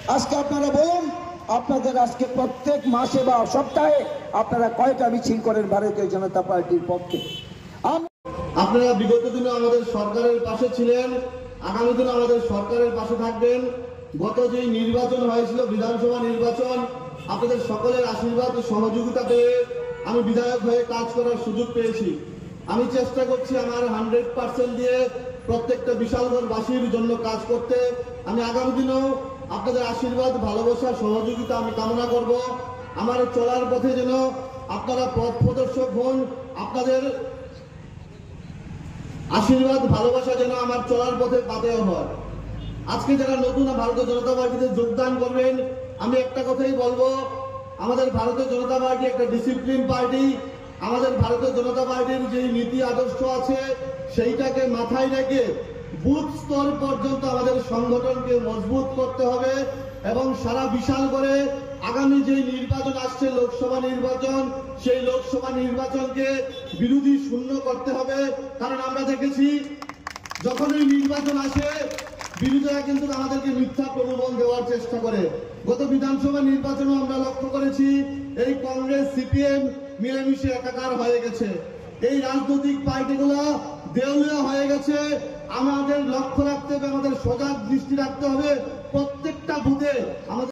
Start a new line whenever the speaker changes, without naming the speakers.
আজকে আপনারা বলুন, আপনাদের আজকে প্রত্যেক মাসে বা সপ্তাহে আপনারা কয়টা মিছিল করেন ভারতীয় জনতা পার্টির পক্ষে?
আপনারা বিগত দিনে আমাদের সরকারের পাশে ছিলেন, আগামী দিনে আমাদের সরকারের পাশে থাকবেন। গত যেই নির্বাচন হয়েছিল, বিধানসভা নির্বাচন, আপনাদের সকলের আশীর্বাদ ও সহযোগিতা পেয়ে আমি বিধায়ক হয়ে কাজ করার সুযোগ পেয়েছি। আমি চেষ্টা করছি আমার 100% দিয়ে প্রত্যেকটা বিশালগড়বাসীর জন্য কাজ করতে। আমি আগামী দিনেও আপনাদের আশীর্বাদ, ভালোবাসা, সহযোগিতা আমি কামনা করব। আমার চলার পথে যেন আপনারা পথ প্রদর্শক হন, আপনাদের আশীর্বাদ, ভালোবাসা যেন আমার চলার পথে পাতেও হয়। আজকে যারা নতুন ভারতীয় জনতা পার্টিতে যোগদান করবেন, আমি একটা কথাই বলবো, আমাদের ভারতীয় জনতা পার্টি একটা ডিসিপ্লিন পার্টি। আমাদের ভারতীয় জনতা পার্টির যে নীতি আদর্শ আছে সেইটাকে মাথায় রেখে বুথ স্তর পর্যন্ত আমাদের সংগঠনকে মজবুত করতে হবে এবং সারা বিশাল করে আগামী যে নির্বাচন আসছে, লোকসভা নির্বাচন, সেই লোকসভা নির্বাচনকে বিরোধী শূন্য করতে হবে। কারণ আমরা দেখেছি যখনই নির্বাচন আসে বিরোধীরা কিন্তু আমাদেরকে মিথ্যা প্রলোভন দেওয়ার চেষ্টা করে। গত বিধানসভা নির্বাচনও আমরা লক্ষ্য করেছি এই কংগ্রেস সিপিএম মিলেমিশে একাকার হয়ে গেছে। এই রাজনৈতিক পার্টিগুলো দেউলিয়া হয়ে গেছে। আমাদের লক্ষ্য রাখতে হবে, আমাদের সজাগ দৃষ্টি রাখতে হবে প্রত্যেকটা বুথে আমাদের